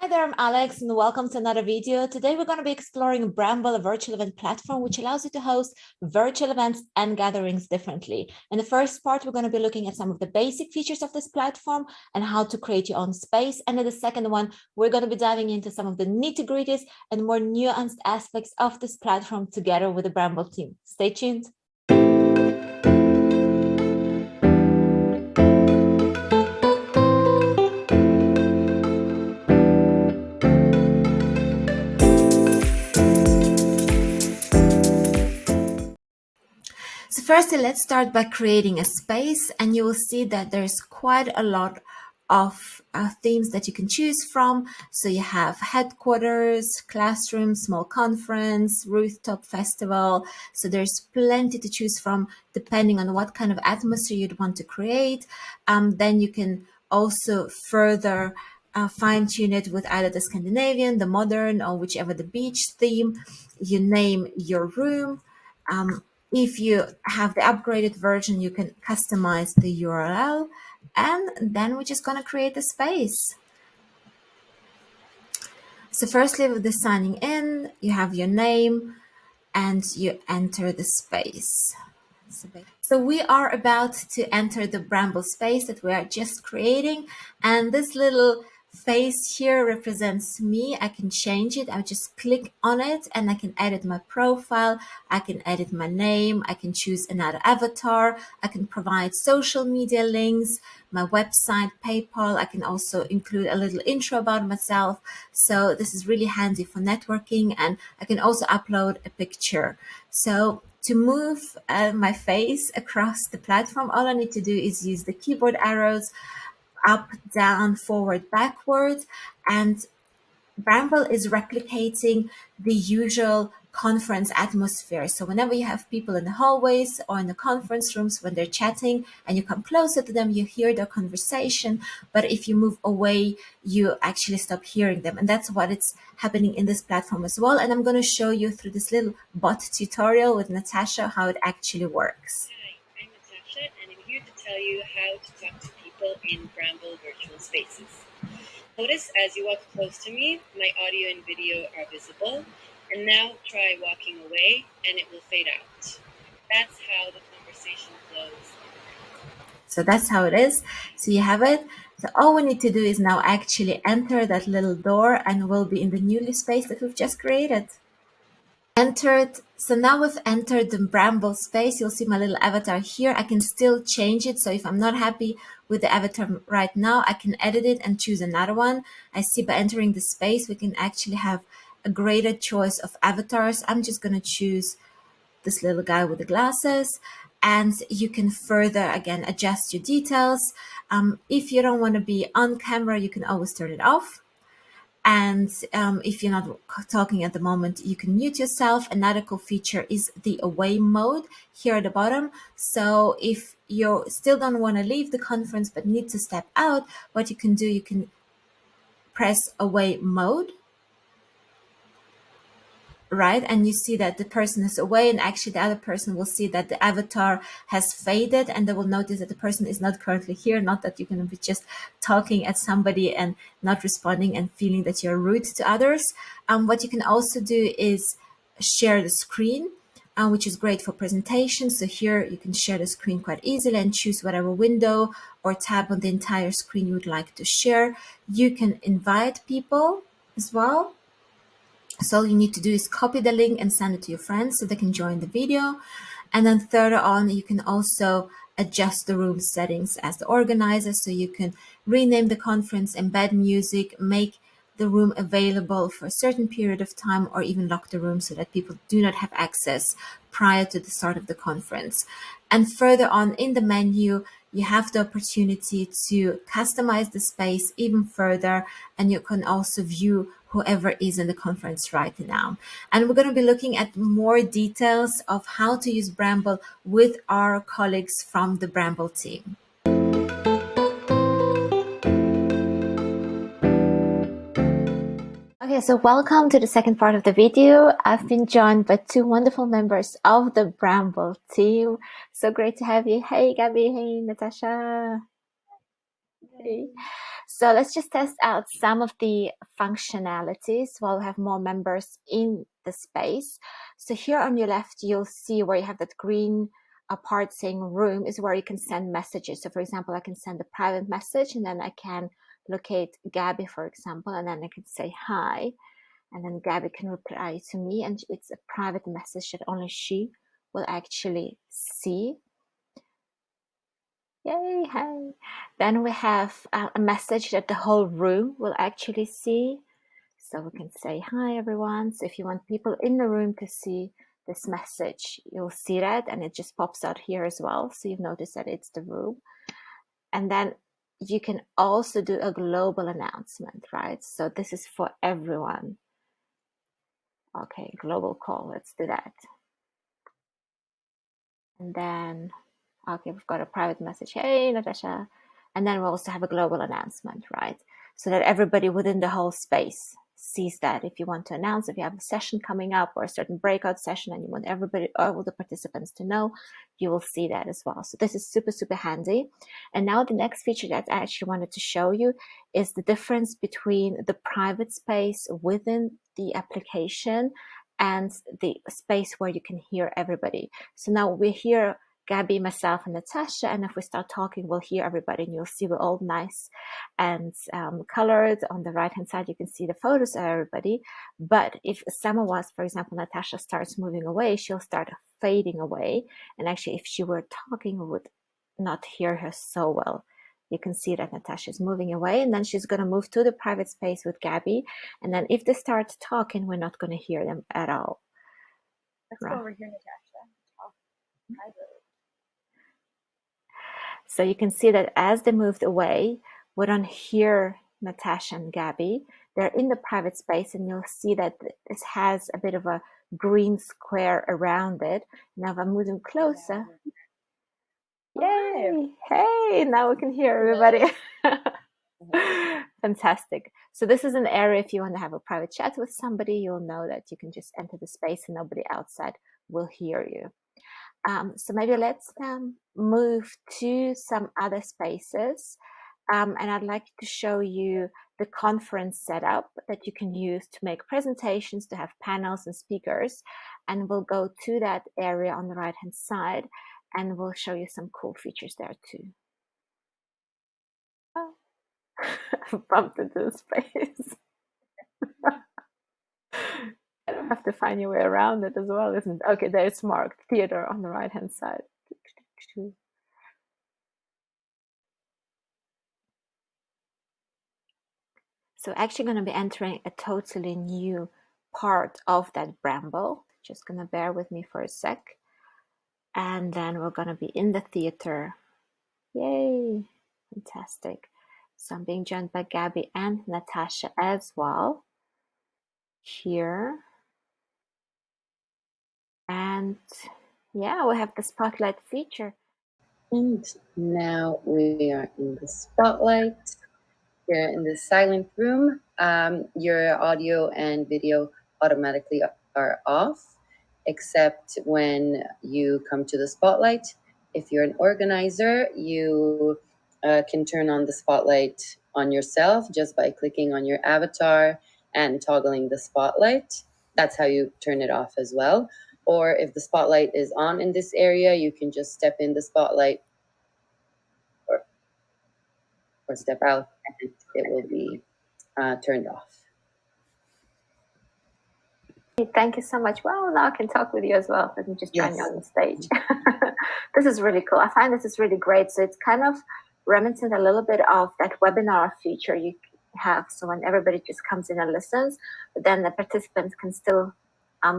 Hi there, I'm Alex, and welcome to another video. Today we're going to be exploring Bramble, a virtual event platform which allows you to host virtual events and gatherings differently. In the first part, we're going to be looking at some of the basic features of this platform and how to create your own space. And in the second one, we're going to be diving into some of the nitty-gritties and more nuanced aspects of this platform together with the Bramble team. Stay tuned. So firstly, let's start by creating a space, and you will see that there's quite a lot of themes that you can choose from. So you have headquarters, classroom, small conference, rooftop festival. So there's plenty to choose from depending on what kind of atmosphere you'd want to create. Then you can also further fine tune it with either the Scandinavian, the modern, or whichever the beach theme. You name your room. If you have the upgraded version, you can customize the URL, and then we're just going to create the space. So firstly, with the signing in, you have your name and you enter the space. So we are about to enter the Bramble space that we are just creating, and this little face here represents me. I can change it. I just click on it and I can edit my profile. I can edit my name. I can choose another avatar. I can provide social media links, my website, PayPal. I can also include a little intro about myself. So this is really handy for networking, and I can also upload a picture. So to move my face across the platform, all I need to do is use the keyboard arrows up, down, forward, backward, and Bramble is replicating the usual conference atmosphere. So whenever you have people in the hallways or in the conference rooms when they're chatting and you come closer to them, you hear their conversation. But if you move away, you actually stop hearing them. And that's what it's happening in this platform as well. And I'm going to show you through this little bot tutorial with Natasha how it actually works. Hi, I'm Natasha, and I'm here to tell you how to talk to people in Bramble virtual spaces. Notice as you walk close to me, my audio and video are visible, and now try walking away and it will fade out. That's how the conversation flows. So that's how it is. So you have it. So all we need to do is now actually enter that little door, and we'll be in the newly space that we've just created. So now we've entered the Bramble space. You'll see my little avatar here. I can still change it. So if I'm not happy with the avatar right now, I can edit it and choose another one. I see by entering the space, we can actually have a greater choice of avatars. I'm just going to choose this little guy with the glasses, and you can further again adjust your details. If you don't want to be on camera, you can always turn it off. And if you're not talking at the moment, you can mute yourself. Another cool feature is the away mode here at the bottom. So if you still don't want to leave the conference but need to step out, what you can do, you can press away mode. Right, and you see that the person is away, and actually the other person will see that the avatar has faded, and they will notice that the person is not currently here. Not that you're going to be just talking at somebody and not responding and feeling that you're rude to others. What you can also do is share the screen, which is great for presentations. So here you can share the screen quite easily and choose whatever window or tab on the entire screen you would like to share. You can invite people as well. So all you need to do is copy the link and send it to your friends so they can join the video. And then further on, you can also adjust the room settings as the organizer. So you can rename the conference, embed music, make the room available for a certain period of time, or even lock the room so that people do not have access prior to the start of the conference. And further on in the menu, you have the opportunity to customize the space even further, and you can also view whoever is in the conference right now. And we're going to be looking at more details of how to use Bramble with our colleagues from the Bramble team. Okay, so welcome to the second part of the video. I've been joined by two wonderful members of the Bramble team. So great to have you. Hey, Gabby. Hey, Natasha. So let's just test out some of the functionalities while we have more members in the space. So here on your left, you'll see where you have that green part saying room is where you can send messages. So for example, I can send a private message and then I can locate Gabby, for example, and then I can say hi. And then Gabby can reply to me, and it's a private message that only she will actually see. Yay, hey. Then we have a message that the whole room will actually see. So we can say, hi, everyone. So if you want people in the room to see this message, you'll see that, and it just pops out here as well. So you've noticed that it's the room. And then you can also do a global announcement, right? So this is for everyone. Okay, global call. Let's do that. And then, okay, we've got a private message. Hey, Natasha. And then we'll also have a global announcement, right? So that everybody within the whole space sees that. If you want to announce, if you have a session coming up or a certain breakout session and you want everybody, all the participants to know, you will see that as well. So this is super, super handy. And now the next feature that I actually wanted to show you is the difference between the private space within the application and the space where you can hear everybody. So now we hear Gabby, myself, and Natasha, and if we start talking, we'll hear everybody, and you'll see we're all nice and colored. On the right-hand side, you can see the photos of everybody. But if someone was, for example, Natasha starts moving away, she'll start fading away. And actually, if she were talking, we would not hear her so well. You can see that Natasha is moving away, and then she's going to move to the private space with Gabby. And then if they start talking, we're not going to hear them at all. Let's go over here, Natasha. Talk privately. So you can see that as they moved away, we don't hear Natasha and Gabby. They're in the private space, and you'll see that this has a bit of a green square around it. Now if I'm moving closer, yay! Hey, now we can hear everybody. Fantastic. So this is an area if you want to have a private chat with somebody, you'll know that you can just enter the space and nobody outside will hear you. So maybe let's move to some other spaces. And I'd like to show you the conference setup that you can use to make presentations, to have panels and speakers. And we'll go to that area on the right-hand side, and we'll show you some cool features there too. Oh. Bumped into the space. I don't have to find your way around it as well, isn't it? Okay, there it's marked theater on the right-hand side. So actually going to be entering a totally new part of that Bramble. Just going to bear with me for a sec. And then we're going to be in the theater. Yay! Fantastic. So I'm being joined by Gabby and Natasha as well. Here. And yeah, we have the spotlight feature. And now we are in the spotlight. Here in the silent room, your audio and video automatically are off, except when you come to the spotlight. If you're an organizer, you can turn on the spotlight on yourself just by clicking on your avatar and toggling the spotlight. That's how you turn it off as well. Or if the spotlight is on in this area, you can just step in the spotlight or step out and it will be turned off. Thank you so much. Well, now I can talk with you as well. Let me just join you on the stage. This is really cool. I find this is really great. So it's kind of reminiscent a little bit of that webinar feature you have. So when everybody just comes in and listens, but then the participants can still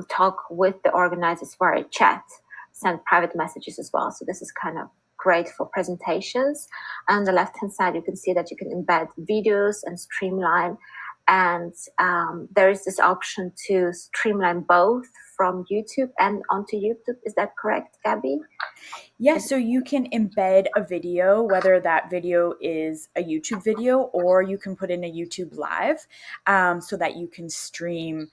talk with the organizers via chat, send private messages as well. So this is kind of great for presentations. On the left-hand side, you can see that you can embed videos and streamline. And there is this option to streamline both from YouTube and onto YouTube. Is that correct, Gabby? Yes, so you can embed a video, whether that video is a YouTube video or you can put in a YouTube live so that you can stream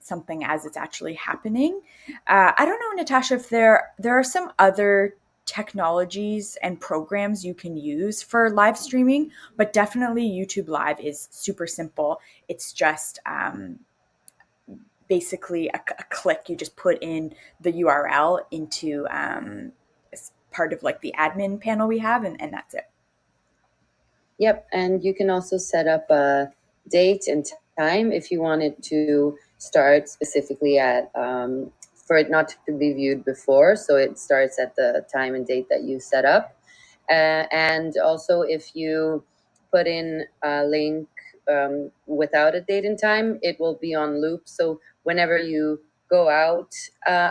something as it's actually happening. I don't know, Natasha, if there are some other technologies and programs you can use for live streaming, but definitely YouTube Live is super simple. It's just basically a click. You just put in the URL into as part of like the admin panel we have, and that's it. Yep, and you can also set up a date and time if you want it to start specifically at for it not to be viewed before, so it starts at the time and date that you set up. And also, if you put in a link without a date and time, it will be on loop. So whenever you go out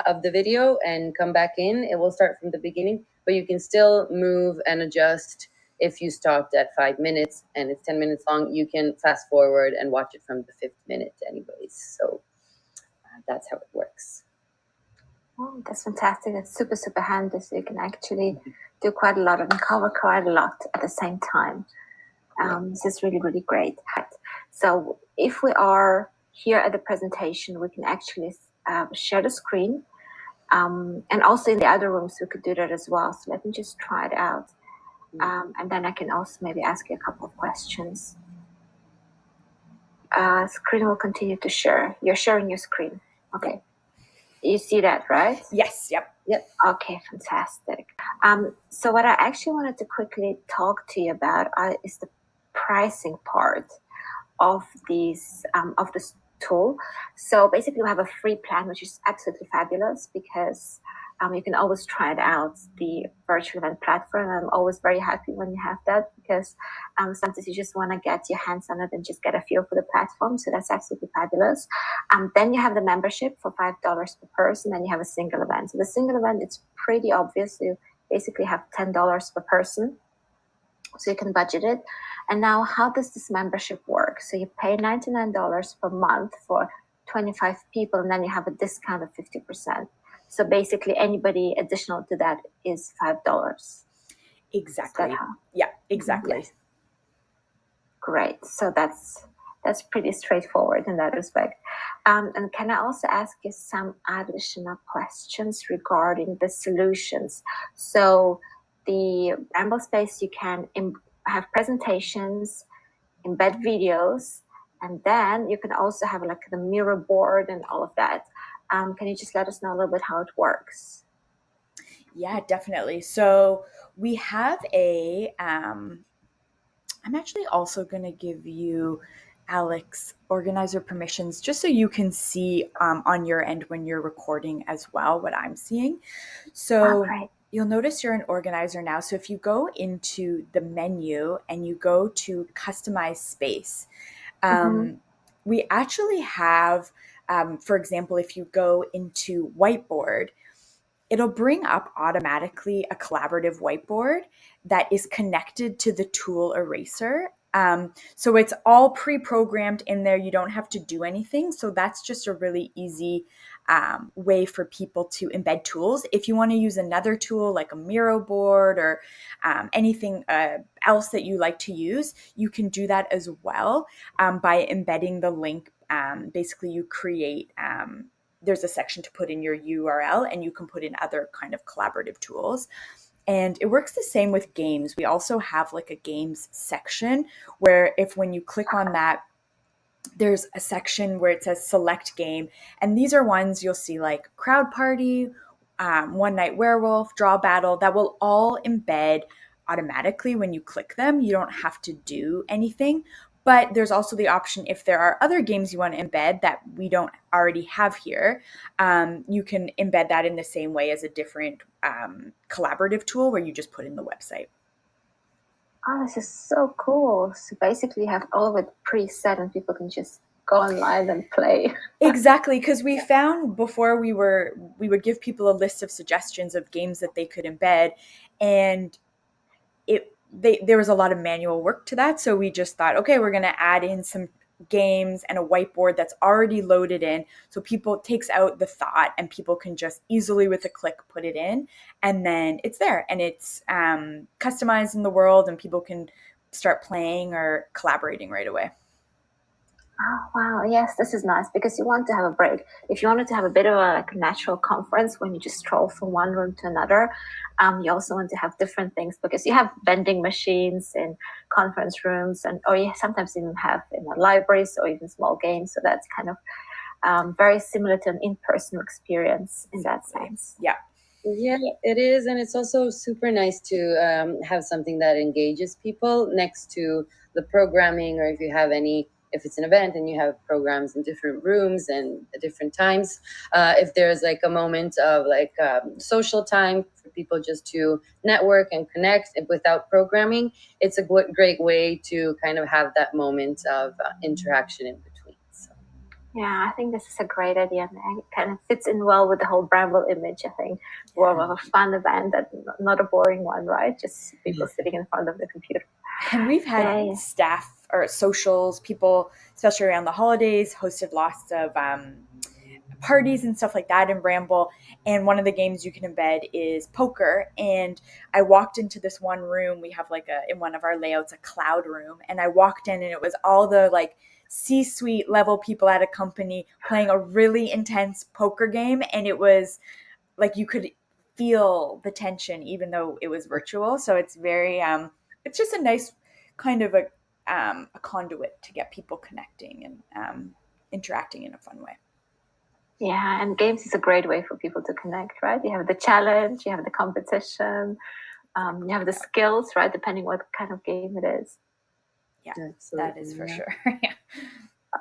of the video and come back in, it will start from the beginning, but you can still move and adjust. If you stopped at 5 minutes and it's 10 minutes long, you can fast forward and watch it from the fifth minute anyways. So that's how it works. Oh, that's fantastic. That's super, super handy. So you can actually do quite a lot and cover quite a lot at the same time. This is really, really great. So if we are here at the presentation, we can actually share the screen. And also in the other rooms, we could do that as well. So let me just try it out. And then I can also maybe ask you a couple of questions. Screen will continue to share. You're sharing your screen. Okay. You see that, right? Yes. Yep. Okay, fantastic. So what I actually wanted to quickly talk to you about is the pricing part of these of this tool. So basically, we have a free plan, which is absolutely fabulous because you can always try it out, the virtual event platform. I'm always very happy when you have that because sometimes you just want to get your hands on it and just get a feel for the platform. So that's absolutely fabulous. Then you have the membership for $5 per person, and you have a single event. So the single event, it's pretty obvious. You basically have $10 per person, so you can budget it. And now, how does this membership work? So you pay $99 per month for 25 people, and then you have a discount of 50%. So basically, anybody additional to that is $5. Exactly. Yeah, exactly. Yes. Great. So that's pretty straightforward in that respect. And can I also ask you some additional questions regarding the solutions? So the Bramble Space, you can have presentations, embed videos, and then you can also have like the mirror board and all of that. Can you just let us know a little bit how it works? Yeah, definitely. So we have I'm actually also going to give you, Alex, organizer permissions just so you can see on your end when you're recording as well what I'm seeing. So you'll notice you're an organizer now. So if you go into the menu and you go to customize space, we actually have, for example, if you go into whiteboard, it'll bring up automatically a collaborative whiteboard that is connected to the tool eraser. So it's all pre-programmed in there. You don't have to do anything. So that's just a really easy way for people to embed tools. If you want to use another tool like a Miro board or anything else that you like to use, you can do that as well by embedding the link. Basically, you create there's a section to put in your URL, and you can put in other kind of collaborative tools. And it works the same with games. We also have like a games section where when you click on that, there's a section where it says select game. And these are ones you'll see like Crowd Party, One Night Werewolf, Draw Battle, that will all embed automatically when you click them. You don't have to do anything. But there's also the option, if there are other games you want to embed that we don't already have here, you can embed that in the same way as a different collaborative tool where you just put in the website. Oh, this is so cool. So basically you have all of it preset and people can just go online and play. Exactly, because we found before we would give people a list of suggestions of games that they could embed, and there was a lot of manual work to that. So we just thought, okay, we're going to add in some games and a whiteboard that's already loaded in. So it takes out the thought and people can just easily with a click put it in, and then it's there and it's customized in the world and people can start playing or collaborating right away. Oh, wow. Yes, this is nice because you want to have a break. If you wanted to have a bit of a like natural conference when you just stroll from one room to another, you also want to have different things because you have vending machines in conference rooms, and or you sometimes even have in libraries or even small games. So that's kind of very similar to an in-person experience in that sense. Yeah. Yeah, it is, and it's also super nice to have something that engages people next to the programming, or if it's an event and you have programs in different rooms and at different times. If there's like a moment of like social time for people just to network and connect without programming, it's a great way to kind of have that moment of interaction in between. So. Yeah, I think this is a great idea, and it kind of fits in well with the whole Bramble image. I think more of a fun event, that not a boring one, right? Just people sitting in front of the computer. And we've had staff or socials, people, especially around the holidays, hosted lots of parties and stuff like that in Bramble. And one of the games you can embed is poker. And I walked into this one room. We have like in one of our layouts, a cloud room. And I walked in and it was all the like C-suite level people at a company playing a really intense poker game. And it was like you could feel the tension even though it was virtual. So it's very, it's just a nice kind of a conduit to get people connecting and interacting in a fun way. Yeah, and games is a great way for people to connect, right? You have the challenge, you have the competition, you have the skills, right? Depending what kind of game it is. Yeah, absolutely. That is for sure. Yeah.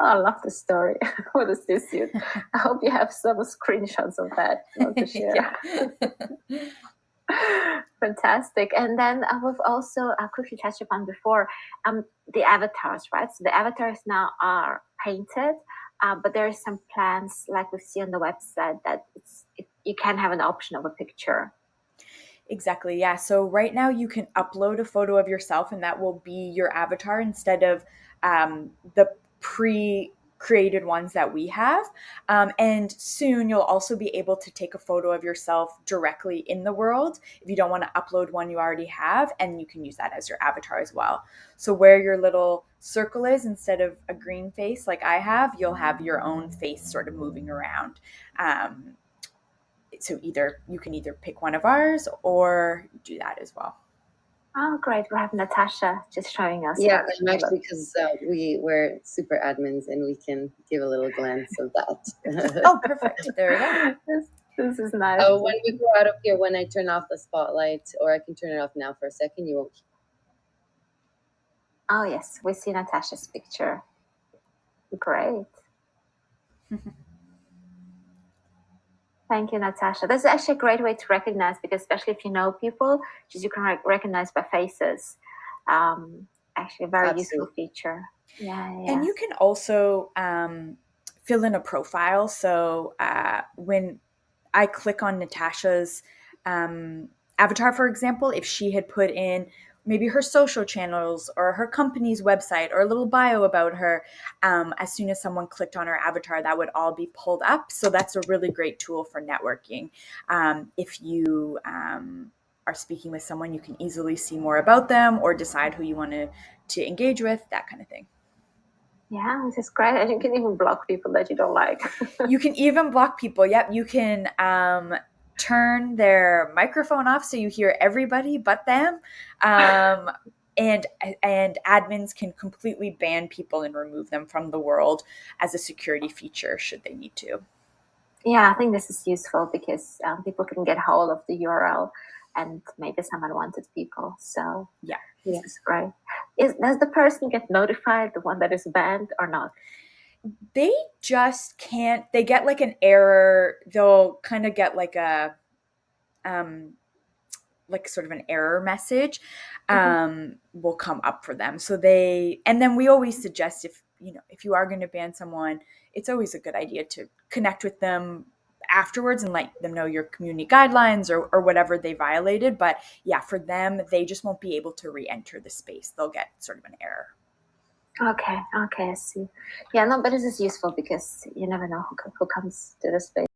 Oh, I love the story. What does this use? I hope you have some screenshots of that to share. Fantastic. And then we've also quickly touched upon before the avatars, right? So the avatars now are painted, but there are some plans, like we see on the website, that you can have an option of a picture. Exactly. Yeah. So right now you can upload a photo of yourself and that will be your avatar instead of the pre-created ones that we have. And soon you'll also be able to take a photo of yourself directly in the world if you don't want to upload one you already have, and you can use that as your avatar as well. So where your little circle is, instead of a green face like I have, you'll have your own face sort of moving around. So you can either pick one of ours or do that as well. Oh, great. We have Natasha just showing us. Yeah, I'm actually, because we're super admins and we can give a little glance of that. Oh, perfect. There we go. This is nice. Oh, when we go out of here, when I turn off the spotlight, or I can turn it off now for a second, you won't. Oh, yes. We see Natasha's picture. Great. Thank you, Natasha. That's actually a great way to recognize, because especially if you know people, just you can recognize by faces. Actually, a very useful feature. Yeah. And you can also fill in a profile. So when I click on Natasha's avatar, for example, if she had put in maybe her social channels or her company's website or a little bio about her, as soon as someone clicked on her avatar, that would all be pulled up. So that's a really great tool for networking. If you are speaking with someone, you can easily see more about them or decide who you want to engage with, that kind of thing. Yeah, this is great. And you can even block people that you don't like. You can even block people. Yep. You can turn their microphone off so you hear everybody but them. And admins can completely ban people and remove them from the world as a security feature should they need to. Yeah, I think this is useful because people can get hold of the URL and maybe someone wanted people. So yeah, this is great. Does the person get notified, the one that is banned, or not? They just can't. They get like an error. They'll kind of get like a like sort of an error message will come up for them. So and then we always suggest, if you are going to ban someone, it's always a good idea to connect with them afterwards and let them know your community guidelines or whatever they violated. But yeah, for them, they just won't be able to re-enter the space. They'll get sort of an error. Okay, I see. Yeah, no, but this is useful because you never know who comes to the space.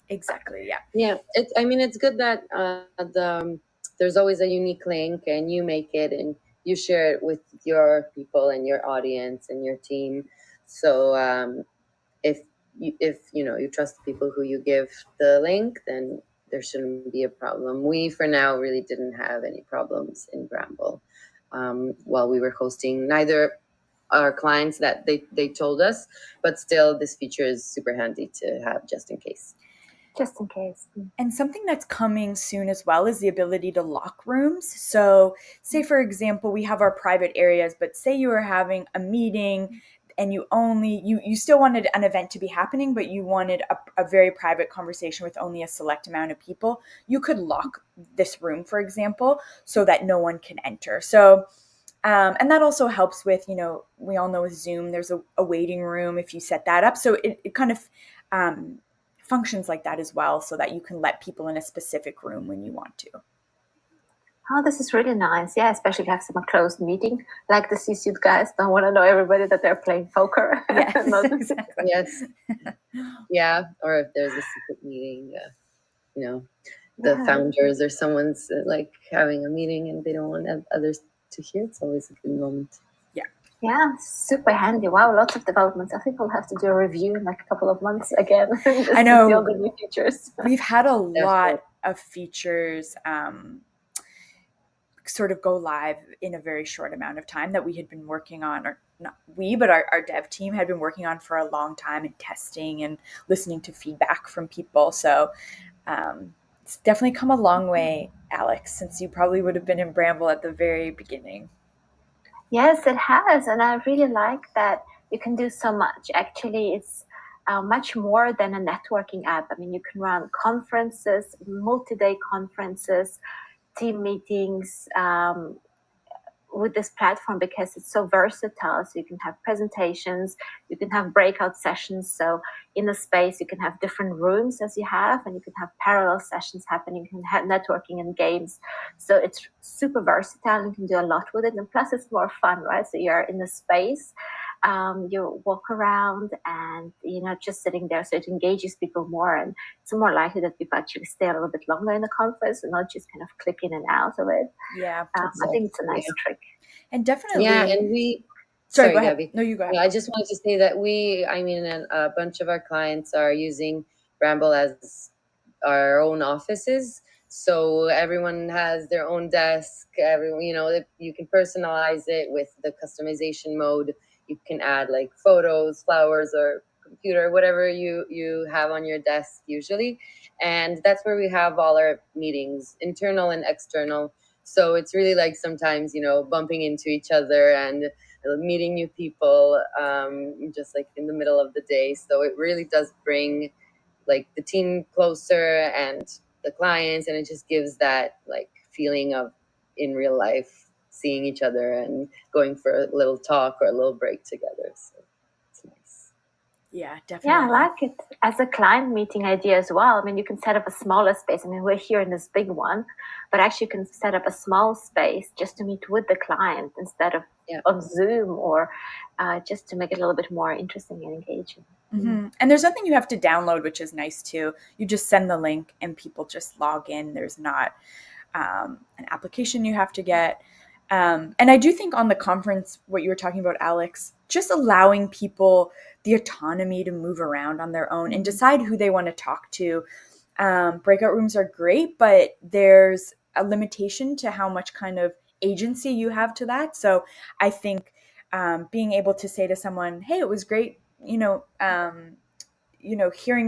Exactly, yeah. Yeah, it's good that there's always a unique link and you make it and you share it with your people and your audience and your team. So if you trust the people who you give the link, then there shouldn't be a problem. We for now really didn't have any problems in Bramble while we were hosting, neither our clients that they told us, but still this feature is super handy to have just in case. Just in case. And something that's coming soon as well is the ability to lock rooms. So, say for example, we have our private areas, but say you were having a meeting and you still wanted an event to be happening, but you wanted a very private conversation with only a select amount of people, you could lock this room, for example, so that no one can enter. So, and that also helps with, we all know with Zoom, there's a waiting room if you set that up. So it kind of functions like that as well, so that you can let people in a specific room when you want to. Oh, this is really nice. Yeah, especially if you have some closed meeting. Like the C-suite guys don't want to know everybody that they're playing poker. Yeah, exactly. Yes. Yeah, or if there's a secret meeting, the founders or someone's like having a meeting and they don't want others to hear. It's always a good moment. Yeah, super handy. Wow, lots of developments. I think we'll have to do a review in like a couple of months again. I know. To see all the new features. We've had a lot of features sort of go live in a very short amount of time that we had been working on, or not we, but our dev team had been working on for a long time and testing and listening to feedback from people. So it's definitely come a long way, Alex, since you probably would have been in Bramble at the very beginning. Yes, it has. And I really like that you can do so much. Actually, it's much more than a networking app. I mean, you can run conferences, multi-day conferences, team meetings, with this platform because it's so versatile. So you can have presentations, you can have breakout sessions. So in a space, you can have different rooms as you have, and you can have parallel sessions happening. You can have networking and games. So it's super versatile and you can do a lot with it. And plus, it's more fun, right? So you're in a space. You walk around and you're not just sitting there, so it engages people more, and it's more likely that people actually stay a little bit longer in the conference and not just kind of click in and out of it. Yeah, I think it's a nice trick. And definitely. Yeah, and we. Sorry, go ahead. Gabby. No, you go ahead. I just wanted to say that a bunch of our clients are using Bramble as our own offices. So everyone has their own desk. Everyone, you can personalize it with the customization mode. You can add like photos, flowers, or computer, whatever you have on your desk usually. And that's where we have all our meetings, internal and external. So it's really like sometimes, bumping into each other and meeting new people, just like in the middle of the day. So it really does bring like the team closer and the clients, and it just gives that like feeling of in real life seeing each other and going for a little talk or a little break together. So it's nice. Yeah, definitely. Yeah, I like it as a client meeting idea as well. I mean, you can set up a smaller space. I mean, we're here in this big one, but actually you can set up a small space just to meet with the client instead of on Zoom, or just to make it a little bit more interesting and engaging. Mm-hmm. And there's nothing you have to download, which is nice too. You just send the link and people just log in. There's not an application you have to get. And I do think on the conference, what you were talking about, Alex, just allowing people the autonomy to move around on their own and decide who they want to talk to. Breakout rooms are great, but there's a limitation to how much kind of agency you have to that. So I think being able to say to someone, hey, it was great, hearing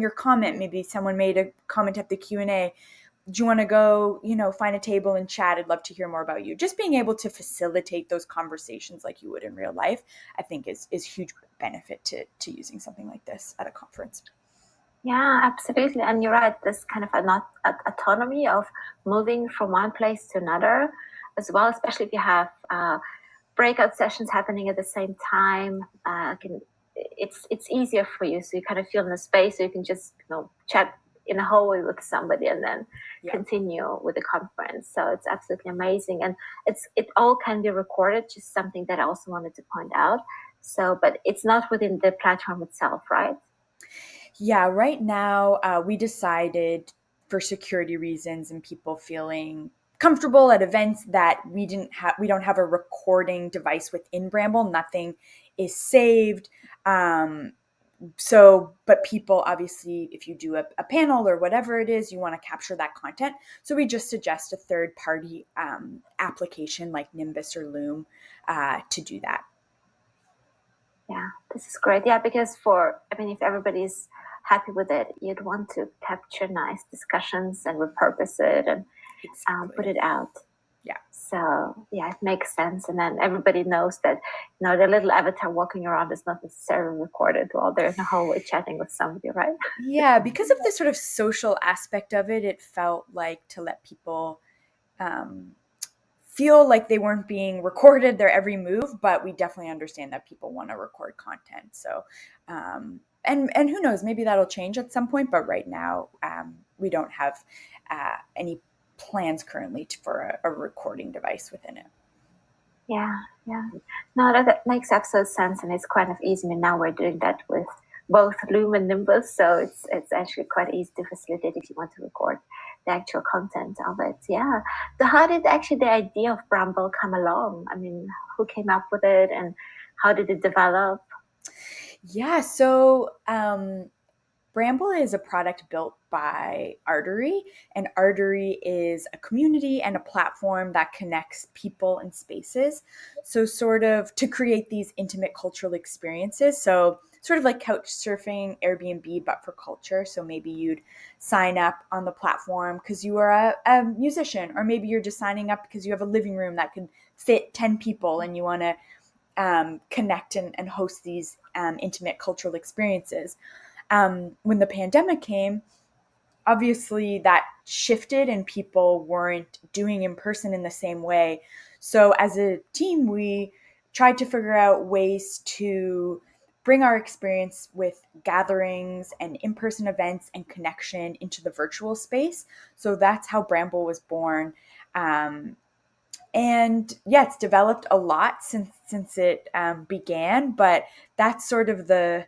your comment. Maybe someone made a comment at the Q&A. Do you want to go, find a table and chat? I'd love to hear more about you. Just being able to facilitate those conversations like you would in real life, I think is huge benefit to using something like this at a conference. Yeah, absolutely. And you're right. This kind of autonomy of moving from one place to another as well, especially if you have breakout sessions happening at the same time. It's easier for you. So you kind of feel in a space, so you can just chat in a hallway with somebody and then continue with the conference. So it's absolutely amazing. And it all can be recorded, just something that I also wanted to point out. So, but it's not within the platform itself, right? Yeah, right now we decided for security reasons and people feeling comfortable at events that we don't have a recording device within Bramble. Nothing is saved. But people, obviously, if you do a panel or whatever it is, you want to capture that content. So we just suggest a third party application like Nimbus or Loom to do that. Yeah, this is great. Yeah, because if everybody's happy with it, you'd want to capture nice discussions and repurpose it and put it out. Yeah. So yeah, it makes sense. And then everybody knows that, the little avatar walking around is not necessarily recorded while they're in the hallway chatting with somebody, right? Yeah, because of the sort of social aspect of it, it felt like to let people feel like they weren't being recorded their every move, but we definitely understand that people want to record content. So, and who knows, maybe that'll change at some point. But right now, we don't have any plans currently for a recording device within it. Yeah. No, that makes absolute sense, and it's kind of easy. I mean, now we're doing that with both Loom and Nimbus, so it's actually quite easy to facilitate if you want to record the actual content of it. Yeah. So how did actually the idea of Bramble come along? I mean, who came up with it, and how did it develop? Yeah, so Bramble is a product built by Artery, and Artery is a community and a platform that connects people and spaces. So, sort of to create these intimate cultural experiences. So, sort of like couch surfing, Airbnb, but for culture. So, maybe you'd sign up on the platform because you are a musician, or maybe you're just signing up because you have a living room that could fit 10 people and you want to connect and host these intimate cultural experiences. When the pandemic came, obviously that shifted and people weren't doing in person in the same way. So as a team, we tried to figure out ways to bring our experience with gatherings and in-person events and connection into the virtual space. So that's how Bramble was born. And yeah, it's developed a lot since it began, but that's sort of the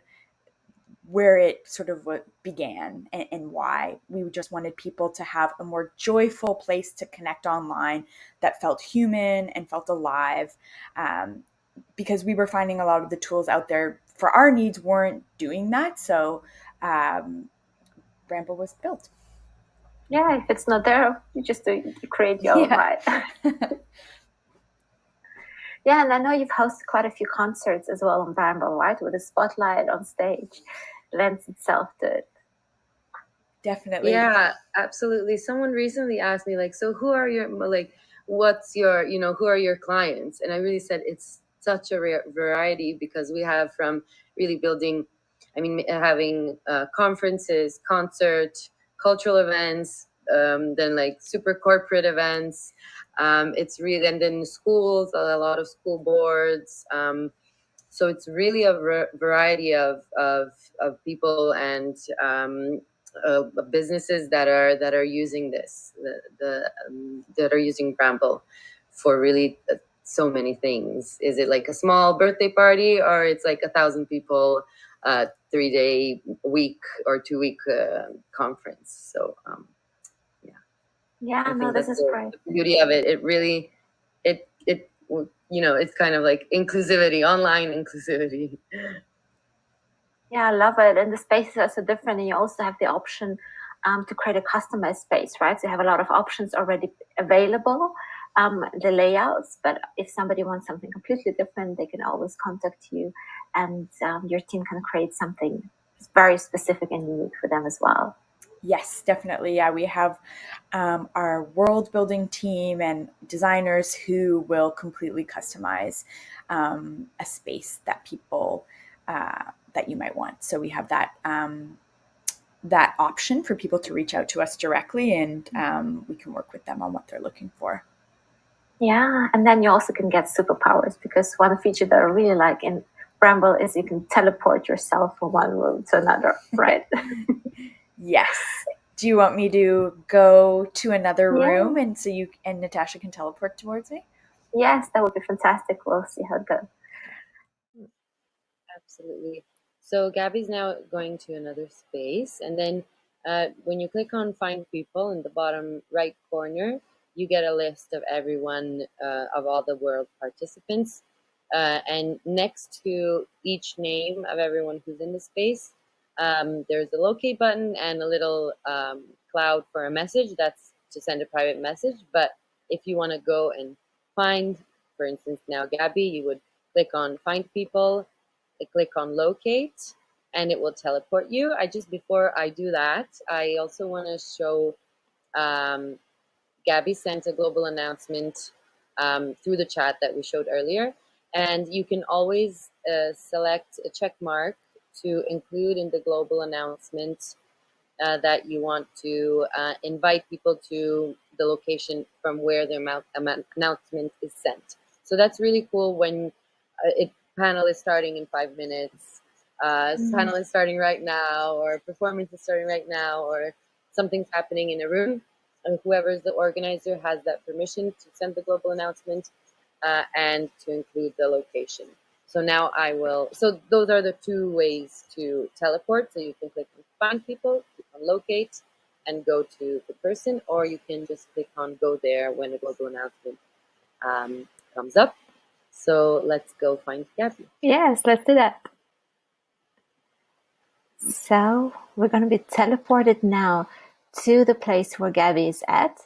where it sort of began and why we just wanted people to have a more joyful place to connect online that felt human and felt alive, because we were finding a lot of the tools out there for our needs weren't doing that. So Bramble was built. Yeah, if it's not there, you just create your own, right? Yeah, and I know you've hosted quite a few concerts as well on Bramble, right? With a spotlight on stage lends itself to it. Definitely. Yeah, absolutely. Someone recently asked me, like, so who are your, like, what's your, who are your clients? And I really said it's such a variety, because we have from really building, having conferences, concert, cultural events, then like super corporate events. It's really, and then schools, a lot of school boards. So it's really a variety of people and businesses that are using this, that are using Bramble for really so many things. Is it like a small birthday party, or it's like 1,000 people, 3-day week or 2-week conference? So yeah, no, this is great. The beauty of it. It really, it's kind of like inclusivity, online inclusivity. Yeah, I love it. And the spaces are so different, and you also have the option to create a customized space, right? So you have a lot of options already available, the layouts. But if somebody wants something completely different, they can always contact you, and your team can create something very specific and unique for them as well. Yes, definitely. Yeah, we have our world building team and designers who will completely customize a space that people that you might want. So we have that option for people to reach out to us directly, and we can work with them on what they're looking for. Yeah, and then you also can get superpowers, because one feature that I really like in Bramble is you can teleport yourself from one room to another, right? Yes. Do you want me to go to another room and so you and Natasha can teleport towards me? Yes, that would be fantastic. We'll see how it goes. Absolutely. So Gabby's now going to another space, and then when you click on Find People in the bottom right corner, you get a list of everyone, of all the world participants. And next to each name of everyone who's in the space, there's a locate button and a little cloud for a message. That's to send a private message. But if you want to go and find, for instance, now Gabby, you would click on find people, click on locate, and it will teleport you. Before I do that, I also want to show um, Gabby sent a global announcement through the chat that we showed earlier. And you can always select a check mark to include in the global announcement that you want to invite people to the location from where the announcement is sent. So that's really cool when panel is starting in 5 minutes, panel is starting right now, or performance is starting right now, or something's happening in a room. Whoever is the organizer has that permission to send the global announcement and to include the location. So now so those are the two ways to teleport. So you can click on find people, click on locate, and go to the person, or you can just click on go there when the global announcement comes up. So let's go find Gabby. Yes, let's do that. So we're going to be teleported now to the place where Gabby is at.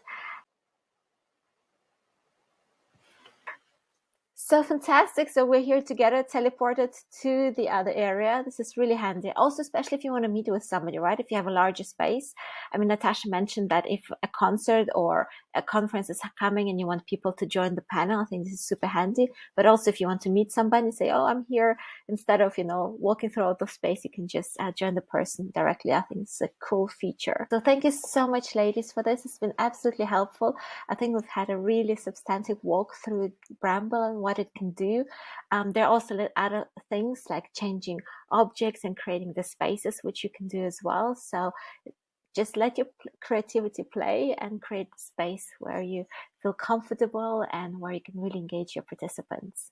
So fantastic. So we're here together, teleported to the other area. This is really handy. Also, especially if you want to meet with somebody, right? If you have a larger space. I mean, Natasha mentioned that if a concert or a conference is coming and you want people to join the panel, I think this is super handy. But also if you want to meet somebody, say, oh, I'm here. Instead of, walking through all the space, you can just join the person directly. I think it's a cool feature. So thank you so much, ladies, for this. It's been absolutely helpful. I think we've had a really substantive walk through Bramble and what it can do. There are also other things like changing objects and creating the spaces, which you can do as well. So just let your creativity play and create space where you feel comfortable and where you can really engage your participants.